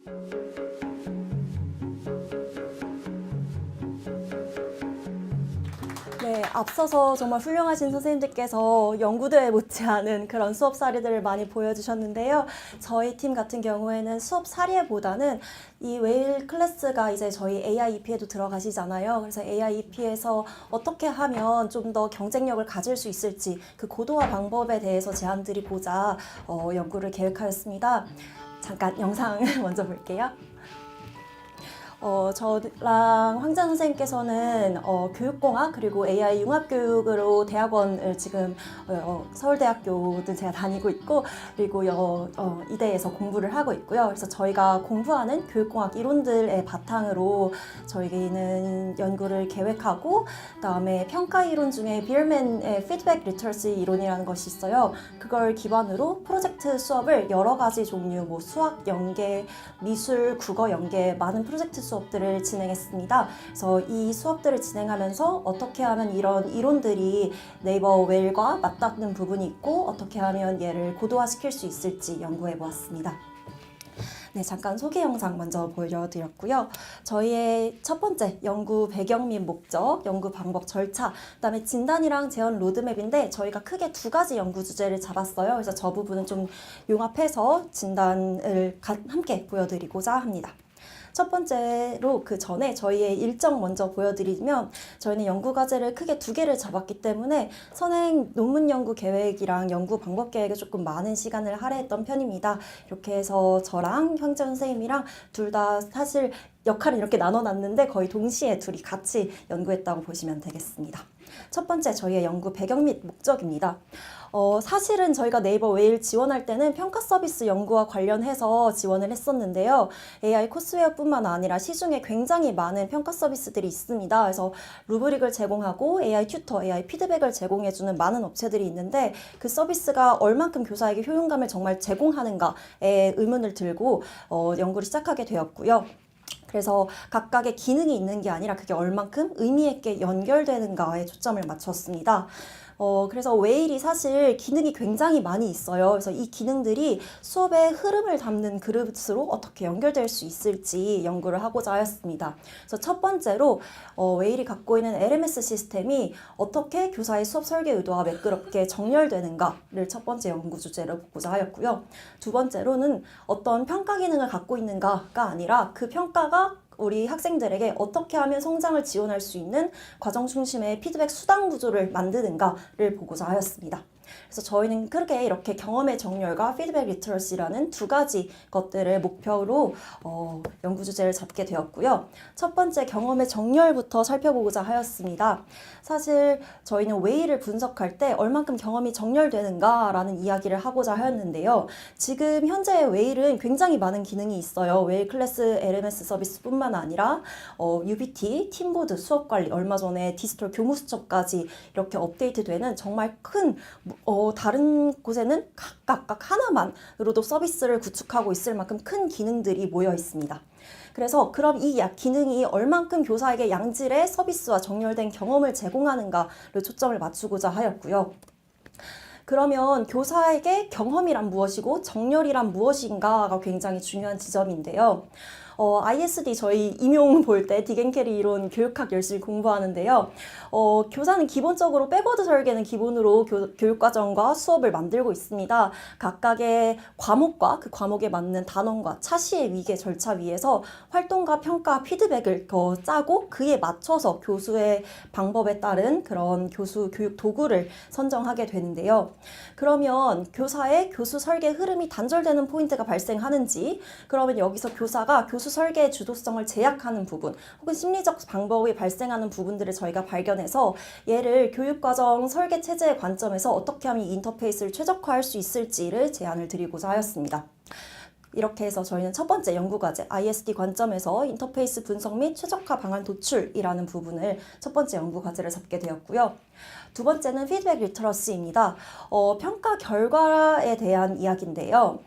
네, 앞서서 정말 훌륭하신 선생님들께서 연구대회 못지않은 그런 수업 사례들을 많이 보여주셨는데요. 저희 팀 같은 경우에는 수업 사례보다는 이 웨일 클래스가 이제 저희 AIEP에도 들어가시잖아요. 그래서 AIEP에서 어떻게 하면 좀 더 경쟁력을 가질 수 있을지 그 고도화 방법에 대해서 제안 드리고자 연구를 계획하였습니다. 잠깐 영상 먼저 볼게요. 저랑 황자 선생님께서는 교육공학 그리고 AI 융합교육으로 대학원을 지금 서울대학교도 제가 다니고 있고 그리고 이대에서 공부를 하고 있고요. 그래서 저희가 공부하는 교육공학 이론들의 바탕으로 저희는 연구를 계획하고 그다음에 평가 이론 중에 비얼맨의 피드백 리터러시 이론이라는 것이 있어요. 그걸 기반으로 프로젝트 수업을 여러 가지 종류 뭐 수학 연계, 미술, 국어 연계 많은 프로젝트 수업들을 진행했습니다. 그래서 이 수업들을 진행하면서 어떻게 하면 이런 이론들이 네이버 웨일과 맞닿는 부분이 있고 어떻게 하면 얘를 고도화시킬 수 있을지 연구해 보았습니다. 네, 잠깐 소개 영상 먼저 보여드렸고요. 저희의 첫 번째 연구 배경 및 목적, 연구 방법 절차, 그다음에 진단이랑 재현 로드맵인데 저희가 크게 두 가지 연구 주제를 잡았어요. 그래서 저 부분은 좀 융합해서 진단을 함께 보여드리고자 합니다. 첫 번째로 그 전에 저희의 일정 먼저 보여드리면 저희는 연구 과제를 크게 두 개를 잡았기 때문에 선행 논문 연구 계획이랑 연구 방법 계획에 조금 많은 시간을 할애했던 편입니다. 이렇게 해서 저랑 형제 선생님이랑 둘 다 사실 역할을 이렇게 나눠놨는데 거의 동시에 둘이 같이 연구했다고 보시면 되겠습니다. 첫 번째 저희의 연구 배경 및 목적입니다. 사실은 저희가 네이버 웨일 지원할 때는 평가 서비스 연구와 관련해서 지원을 했었는데요. AI 코스웨어뿐만 아니라 시중에 굉장히 많은 평가 서비스들이 있습니다. 그래서 루브릭을 제공하고 AI 튜터, AI 피드백을 제공해주는 많은 업체들이 있는데 그 서비스가 얼만큼 교사에게 효용감을 정말 제공하는가에 의문을 들고 연구를 시작하게 되었고요. 그래서 각각의 기능이 있는 게 아니라 그게 얼만큼 의미 있게 연결되는가에 초점을 맞췄습니다. 그래서 웨일이 사실 기능이 굉장히 많이 있어요. 그래서 이 기능들이 수업의 흐름을 담는 그릇으로 어떻게 연결될 수 있을지 연구를 하고자 하였습니다. 그래서 첫 번째로 웨일이 갖고 있는 LMS 시스템이 어떻게 교사의 수업 설계 의도와 매끄럽게 정렬되는가를 첫 번째 연구 주제로 보고자 하였고요. 두 번째로는 어떤 평가 기능을 갖고 있는가가 아니라 그 평가가 우리 학생들에게 어떻게 하면 성장을 지원할 수 있는 과정 중심의 피드백 수단 구조를 만드는가를 보고자 하였습니다. 그래서 저희는 크게 이렇게 경험의 정렬과 피드백 리터러시라는 두 가지 것들을 목표로 연구 주제를 잡게 되었고요. 첫 번째 경험의 정렬부터 살펴보고자 하였습니다. 사실 저희는 웨일을 분석할 때 얼만큼 경험이 정렬되는가라는 이야기를 하고자 하였는데요. 지금 현재의 웨일은 굉장히 많은 기능이 있어요. 웨일 클래스 LMS 서비스뿐만 아니라 UBT, 팀보드, 수업관리, 얼마 전에 디지털 교무 수첩까지 이렇게 업데이트되는 정말 큰 다른 곳에는 각각 하나만으로도 서비스를 구축하고 있을 만큼 큰 기능들이 모여 있습니다. 그래서 그럼 이 기능이 얼만큼 교사에게 양질의 서비스와 정렬된 경험을 제공하는가를 초점을 맞추고자 하였고요. 그러면 교사에게 경험이란 무엇이고 정렬이란 무엇인가가 굉장히 중요한 지점인데요. ISD 저희 임용 볼 때 디겐케리 이론 교육학 열심히 공부하는데요. 교사는 기본적으로 백워드 설계는 기본으로 교육과정과 수업을 만들고 있습니다. 각각의 과목과 그 과목에 맞는 단원과 차시의 위계 절차 위에서 활동과 평가, 피드백을 짜고 그에 맞춰서 교수의 방법에 따른 그런 교수 교육 도구를 선정하게 되는데요. 그러면 교사의 교수 설계 흐름이 단절되는 포인트가 발생하는지, 그러면 여기서 교사가 교수 설계의 주도성을 제약하는 부분 혹은 심리적 방법이 발생하는 부분들을 저희가 발견해서 얘를 교육과정 설계 체제의 관점에서 어떻게 하면 이 인터페이스를 최적화할 수 있을지를 제안을 드리고자 하였습니다. 이렇게 해서 저희는 첫 번째 연구과제 ISD 관점에서 인터페이스 분석 및 최적화 방안 도출이라는 부분을 첫 번째 연구과제를 잡게 되었고요. 두 번째는 피드백 리터러시입니다. 평가 결과에 대한 이야기인데요.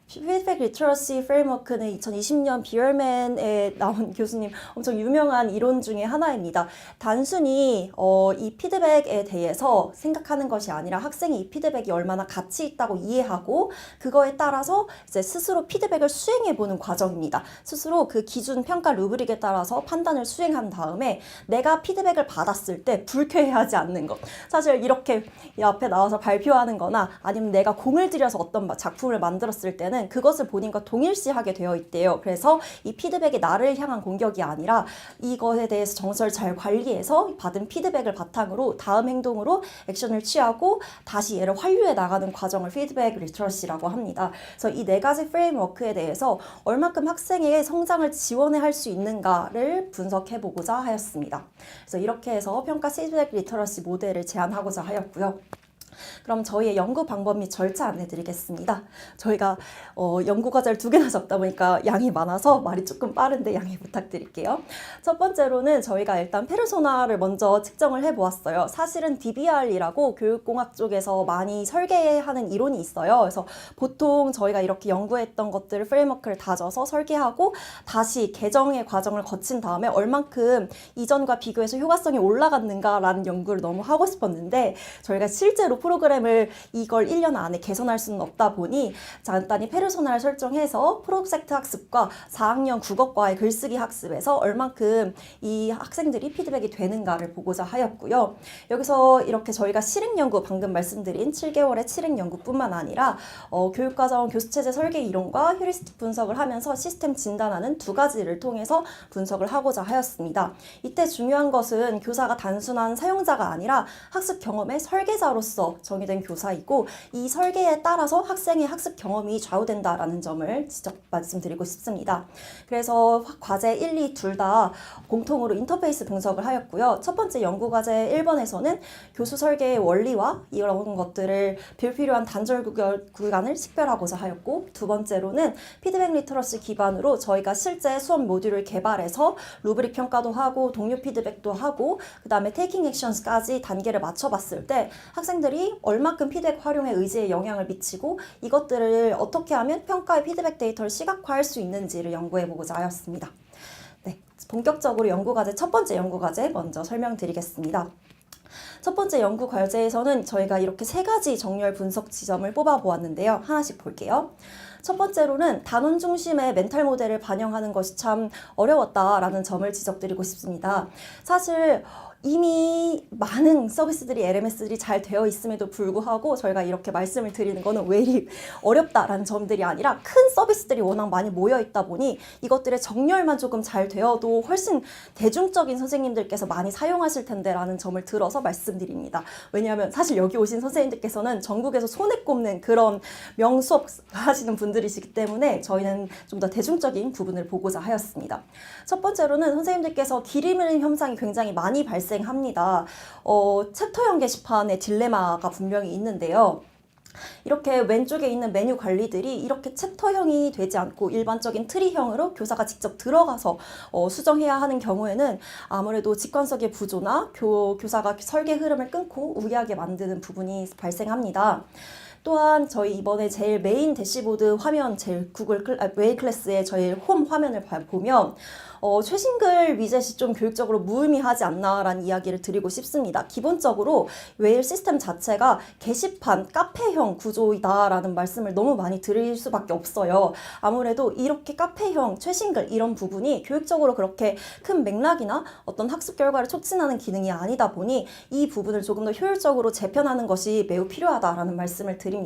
피드백 리터러시 프레임워크는 2020년 비얼맨에 나온 교수님 엄청 유명한 이론 중에 하나입니다. 단순히 이 피드백에 대해서 생각하는 것이 아니라 학생이 이 피드백이 얼마나 가치 있다고 이해하고 그거에 따라서 이제 스스로 피드백을 수행해보는 과정입니다. 스스로 그 기준 평가 루브릭에 따라서 판단을 수행한 다음에 내가 피드백을 받았을 때 불쾌해하지 않는 것. 사실 이렇게 이 앞에 나와서 발표하는 거나 아니면 내가 공을 들여서 어떤 작품을 만들었을 때는 그것을 본인과 동일시하게 되어 있대요. 그래서 이 피드백이 나를 향한 공격이 아니라 이것에 대해서 정서를 잘 관리해서 받은 피드백을 바탕으로 다음 행동으로 액션을 취하고 다시 얘를 활용해 나가는 과정을 피드백 리터러시라고 합니다. 그래서 이 네 가지 프레임워크에 대해서 얼마큼 학생의 성장을 지원해 할 수 있는가를 분석해 보고자 하였습니다. 그래서 이렇게 해서 평가 피드백 리터러시 모델을 제안하고자 하였고요. 그럼 저희의 연구 방법 및 절차 안내드리겠습니다. 저희가 연구 과제를 2개나 적다 보니까 양이 많아서 말이 조금 빠른데 양해 부탁드릴게요. 첫 번째로는 저희가 일단 페르소나를 먼저 측정을 해보았어요. 사실은 DBR이라고 교육공학 쪽에서 많이 설계하는 이론이 있어요. 그래서 보통 저희가 이렇게 연구했던 것들을 프레임워크를 다져서 설계하고 다시 개정의 과정을 거친 다음에 얼만큼 이전과 비교해서 효과성이 올라갔는가라는 연구를 너무 하고 싶었는데 저희가 실제로 프로그램을 이걸 1년 안에 개선할 수는 없다 보니 간단히 페르소나를 설정해서 프로젝트 학습과 4학년 국어과의 글쓰기 학습에서 얼만큼 이 학생들이 피드백이 되는가를 보고자 하였고요. 여기서 이렇게 저희가 실행연구, 방금 말씀드린 7개월의 실행연구뿐만 아니라 교육과정 교수체제 설계 이론과 휴리스틱 분석을 하면서 시스템 진단하는 2가지를 통해서 분석을 하고자 하였습니다. 이때 중요한 것은 교사가 단순한 사용자가 아니라 학습 경험의 설계자로서 정의된 교사이고 이 설계에 따라서 학생의 학습 경험이 좌우된다라는 점을 직접 말씀드리고 싶습니다. 그래서 과제 1, 2 둘 다 공통으로 인터페이스 분석을 하였고요. 첫 번째 연구과제 1번에서는 교수 설계의 원리와 이런 것들을 불필요한 단절 구간을 식별하고자 하였고 두 번째로는 피드백 리터러시 기반으로 저희가 실제 수업 모듈을 개발해서 루브릭 평가도 하고 동료 피드백도 하고 그 다음에 테이킹 액션스까지 단계를 맞춰봤을 때 학생들이 얼마큼 피드백 활용의 의지에 영향을 미치고 이것들을 어떻게 하면 평가의 피드백 데이터를 시각화할 수 있는지를 연구해보고자 하였습니다. 네, 본격적으로 연구과제 첫 번째 연구과제 먼저 설명드리겠습니다. 첫 번째 연구 과제에서는 저희가 이렇게 3가지 정렬 분석 지점을 뽑아보았는데요. 하나씩 볼게요. 첫 번째로는 단원 중심의 멘탈 모델을 반영하는 것이 참 어려웠다라는 점을 지적드리고 싶습니다. 사실 이미 많은 서비스들이 LMS들이 잘 되어 있음에도 불구하고 저희가 이렇게 말씀을 드리는 거는 왜 이리 어렵다라는 점들이 아니라 큰 서비스들이 워낙 많이 모여 있다 보니 이것들의 정렬만 조금 잘 되어도 훨씬 대중적인 선생님들께서 많이 사용하실 텐데 라는 점을 들어서 말씀드립니다. 왜냐하면 사실 여기 오신 선생님들께서는 전국에서 손에 꼽는 그런 명수업 하시는 분들이시기 때문에 저희는 좀 더 대중적인 부분을 보고자 하였습니다. 첫 번째로는 선생님들께서 길이는 현상이 굉장히 많이 발생합니다. 챕터형 게시판의 딜레마가 분명히 있는데요. 이렇게 왼쪽에 있는 메뉴 관리들이 이렇게 챕터형이 되지 않고 일반적인 트리형으로 교사가 직접 들어가서 수정해야 하는 경우에는 아무래도 직관적의 부조나 교사가 설계 흐름을 끊고 우회하게 만드는 부분이 발생합니다. 또한 저희 이번에 제일 메인 대시보드 화면 제일 웨일 클래스의 저희 홈 화면을 보면 최신글 위젯이 좀 교육적으로 무의미하지 않나라는 이야기를 드리고 싶습니다. 기본적으로 웨일 시스템 자체가 게시판, 카페형 구조이다라는 말씀을 너무 많이 드릴 수밖에 없어요. 아무래도 이렇게 카페형, 최신글 이런 부분이 교육적으로 그렇게 큰 맥락이나 어떤 학습 결과를 촉진하는 기능이 아니다 보니 이 부분을 조금 더 효율적으로 재편하는 것이 매우 필요하다라는 말씀을 드립니다.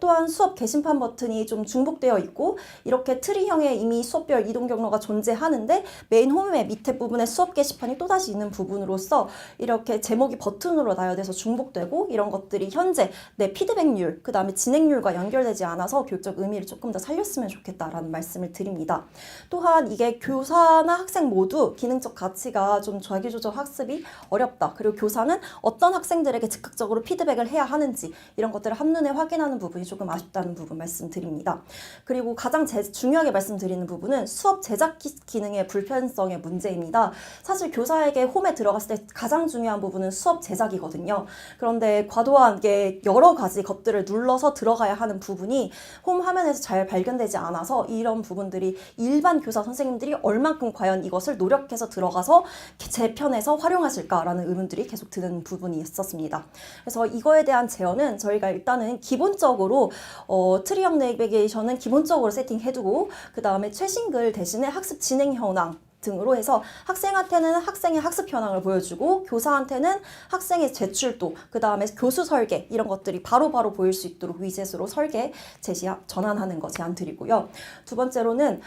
또한 수업 게시판 버튼이 좀 중복되어 있고 이렇게 트리형의 이미 수업별 이동 경로가 존재하는데 메인 홈의 밑에 부분에 수업 게시판이 또다시 있는 부분으로서 이렇게 제목이 버튼으로 나열돼서 중복되고 이런 것들이 현재 내 피드백률, 그 다음에 진행률과 연결되지 않아서 교육적 의미를 조금 더 살렸으면 좋겠다라는 말씀을 드립니다. 또한 이게 교사나 학생 모두 기능적 가치가 좀 자기조절 학습이 어렵다. 그리고 교사는 어떤 학생들에게 즉각적으로 피드백을 해야 하는지 이런 것들을 한눈에 확인하는 부분이 조금 아쉽다는 부분 말씀드립니다. 그리고 가장 중요하게 말씀드리는 부분은 수업 제작 기능에 기능의 불편성의 문제입니다. 사실 교사에게 홈에 들어갔을 때 가장 중요한 부분은 수업 제작이거든요. 그런데 과도한 게 여러 가지 것들을 눌러서 들어가야 하는 부분이 홈 화면에서 잘 발견되지 않아서 이런 부분들이 일반 교사 선생님들이 얼만큼 과연 이것을 노력해서 들어가서 제 편에서 활용하실까라는 의문들이 계속 드는 부분이 있었습니다. 그래서 이거에 대한 제어는 저희가 일단은 기본적으로 트리형 내비게이션은 기본적으로 세팅해두고 그 다음에 최신글 대신에 학습 진행 현황 등으로 해서 학생한테는 학생의 학습 현황을 보여주고 교사한테는 학생의 제출도, 그 다음에 교수 설계 이런 것들이 바로바로 보일 수 있도록 위젯으로 설계 전환하는 거 제안 드리고요. 두 번째로는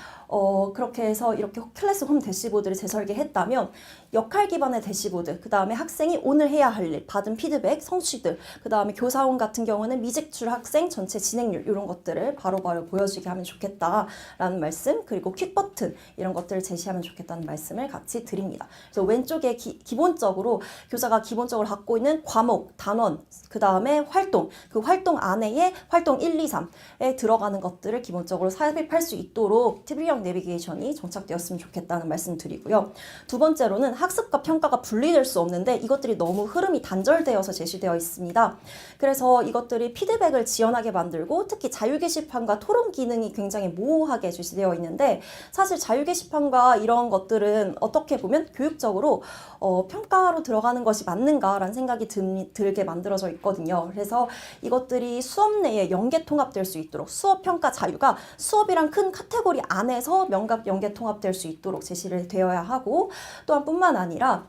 그렇게 해서 이렇게 클래스 홈 대시보드를 재설계했다면 역할 기반의 대시보드, 그 다음에 학생이 오늘 해야 할 일, 받은 피드백, 성취들, 그 다음에 교사원 같은 경우는 미제출 학생 전체 진행률 이런 것들을 바로바로 보여주게 하면 좋겠다라는 말씀, 그리고 퀵 버튼 이런 것들을 제시하면 좋겠다는 말씀을 같이 드립니다. 그래서 왼쪽에 기본적으로 교사가 기본적으로 갖고 있는 과목, 단원, 그 다음에 활동, 그 활동 안에 활동 1, 2, 3에 들어가는 것들을 기본적으로 삽입할 수 있도록 트리형 내비게이션이 정착되었으면 좋겠다는 말씀 드리고요. 두 번째로는 학습과 평가가 분리될 수 없는데 이것들이 너무 흐름이 단절되어서 제시되어 있습니다. 그래서 이것들이 피드백을 지원하게 만들고 특히 자유 게시판과 토론 기능이 굉장히 모호하게 제시되어 있는데 사실 자유 게시판과 이런 것들은 어떻게 보면 교육적으로 평가로 들어가는 것이 맞는가라는 생각이 들게 만들어져 있거든요. 그래서 이것들이 수업 내에 연계 통합될 수 있도록 수업 평가 자유가 수업이란 큰 카테고리 안에서 명각 연계 통합될 수 있도록 제시를 되어야 하고 또한 뿐만 아니라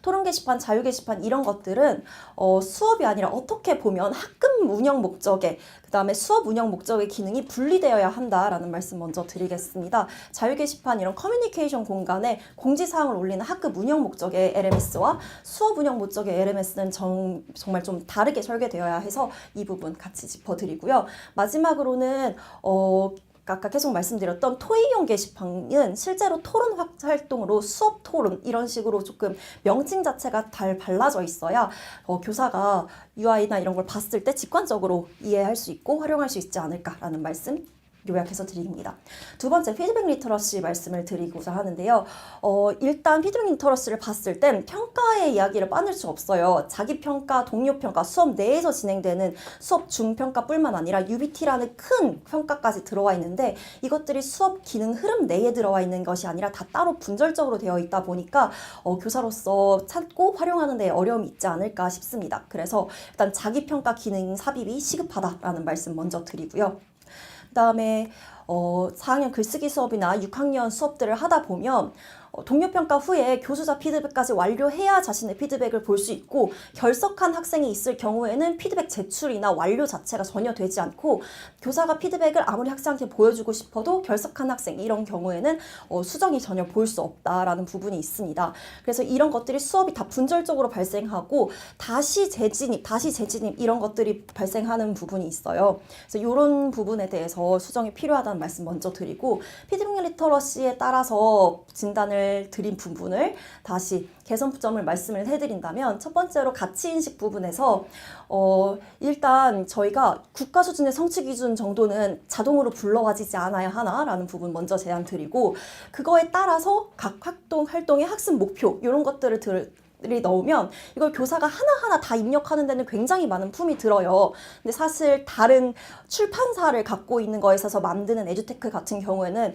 토론 게시판, 자유 게시판 이런 것들은 수업이 아니라 어떻게 보면 학급 운영 목적에 그 다음에 수업 운영 목적의 기능이 분리되어야 한다라는 말씀 먼저 드리겠습니다. 자유 게시판 이런 커뮤니케이션 공간에 공지사항을 올리는 학급 운영 목적의 LMS와 수업 운영 목적의 LMS는 정말 좀 다르게 설계되어야 해서 이 부분 같이 짚어드리고요. 마지막으로는 아까 계속 말씀드렸던 토의용 게시판은 실제로 토론 활동으로 수업 토론 이런 식으로 조금 명칭 자체가 잘 발라져 있어야 교사가 UI나 이런 걸 봤을 때 직관적으로 이해할 수 있고 활용할 수 있지 않을까라는 말씀 요약해서 드립니다. 두 번째 피드백 리터러시 말씀을 드리고자 하는데요. 일단 피드백 리터러시를 봤을 땐 평가의 이야기를 빠낼 수 없어요. 자기평가, 동료평가, 수업 내에서 진행되는 수업 중평가뿐만 아니라 UBT라는 큰 평가까지 들어와 있는데 이것들이 수업 기능 흐름 내에 들어와 있는 것이 아니라 다 따로 분절적으로 되어 있다 보니까 교사로서 찾고 활용하는 데 어려움이 있지 않을까 싶습니다. 그래서 일단 자기평가 기능 삽입이 시급하다라는 말씀 먼저 드리고요. 그 다음에 4학년 글쓰기 수업이나 6학년 수업들을 하다 보면 동료평가 후에 교수자 피드백까지 완료해야 자신의 피드백을 볼 수 있고 결석한 학생이 있을 경우에는 피드백 제출이나 완료 자체가 전혀 되지 않고 교사가 피드백을 아무리 학생한테 보여주고 싶어도 결석한 학생 이런 경우에는 수정이 전혀 보일 수 없다라는 부분이 있습니다. 그래서 이런 것들이 수업이 다 분절적으로 발생하고 다시 재진입 이런 것들이 발생하는 부분이 있어요. 그래서 이런 부분에 대해서 수정이 필요하다는 말씀 먼저 드리고 피드백 리터러시에 따라서 진단을 드린 부분을 다시 개선점을 말씀을 해드린다면 첫 번째로 가치인식 부분에서 일단 저희가 국가 수준의 성취 기준 정도는 자동으로 불러와지지 않아야 하나라는 부분 먼저 제안 드리고 그거에 따라서 각 활동의 학습 목표 이런 것들을 넣으면 이걸 교사가 하나하나 다 입력하는 데는 굉장히 많은 품이 들어요. 근데 사실 다른 출판사를 갖고 있는 거에 있어서 만드는 에듀테크 같은 경우에는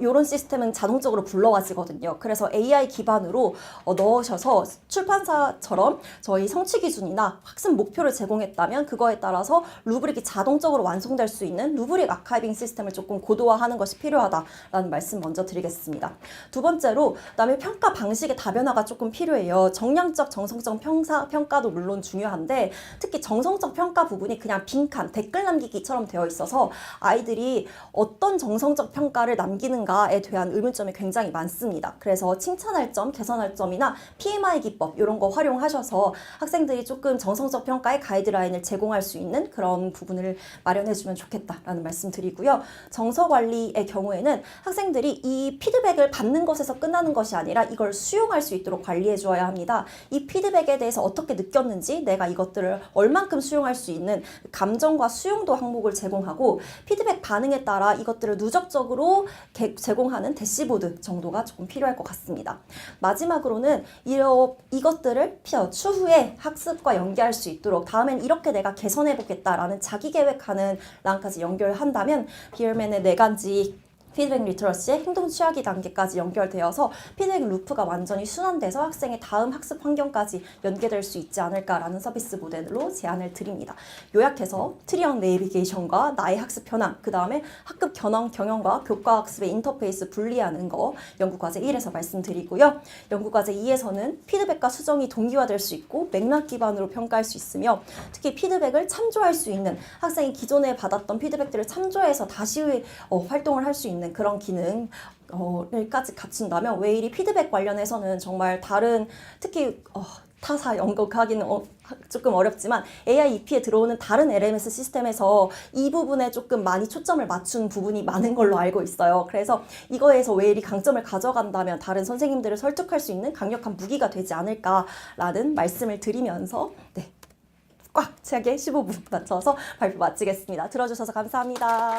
이런 시스템은 자동적으로 불러와지거든요. 그래서 AI 기반으로 넣으셔서 출판사처럼 저희 성취 기준이나 학습 목표를 제공했다면 그거에 따라서 루브릭이 자동적으로 완성될 수 있는 루브릭 아카이빙 시스템을 조금 고도화하는 것이 필요하다라는 말씀 먼저 드리겠습니다. 두 번째로 그다음에 평가 방식의 다변화가 조금 필요해요. 정량적, 정성적 평가도 물론 중요한데 특히 정성적 평가 부분이 그냥 빈칸, 댓글 남기기처럼 되어 있어서 아이들이 어떤 정성적 평가를 남기는가에 대한 의문점이 굉장히 많습니다. 그래서 칭찬할 점, 개선할 점이나 PMI 기법 이런 거 활용하셔서 학생들이 조금 정성적 평가의 가이드라인을 제공할 수 있는 그런 부분을 마련해주면 좋겠다라는 말씀 드리고요. 정서 관리의 경우에는 학생들이 이 피드백을 받는 것에서 끝나는 것이 아니라 이걸 수용할 수 있도록 관리해 주어야 합니다. 있습니다. 이 피드백에 대해서 어떻게 느꼈는지, 내가 이것들을 얼만큼 수용할 수 있는 감정과 수용도 항목을 제공하고, 피드백 반응에 따라 이것들을 누적적으로 제공하는 대시보드 정도가 조금 필요할 것 같습니다. 마지막으로는 이것들을 추후에 학습과 연계할 수 있도록, 다음엔 이렇게 내가 개선해 보겠다라는 자기 계획하는 랑까지 연결한다면 비얼맨의 뇌간지 피드백 리터러시의 행동 취하기 단계까지 연결되어서 피드백 루프가 완전히 순환돼서 학생의 다음 학습 환경까지 연계될 수 있지 않을까라는 서비스 모델로 제안을 드립니다. 요약해서 트리형 내비게이션과 나의 학습 현황, 그 다음에 학급 경영과 교과 학습의 인터페이스 분리하는 거 연구과제 1에서 말씀드리고요. 연구과제 2에서는 피드백과 수정이 동기화될 수 있고 맥락 기반으로 평가할 수 있으며, 특히 피드백을 참조할 수 있는, 학생이 기존에 받았던 피드백들을 참조해서 다시 활동을 할 수 있는 그런 기능을까지 갖춘다면 웨일이 피드백 관련해서는 정말 다른, 특히 타사 연구하기는 조금 어렵지만 AI EP에 들어오는 다른 LMS 시스템에서 이 부분에 조금 많이 초점을 맞춘 부분이 많은 걸로 알고 있어요. 그래서 이거에서 웨일이 강점을 가져간다면 다른 선생님들을 설득할 수 있는 강력한 무기가 되지 않을까라는 말씀을 드리면서 꽉 차게 15분 맞춰서 발표 마치겠습니다. 들어주셔서 감사합니다.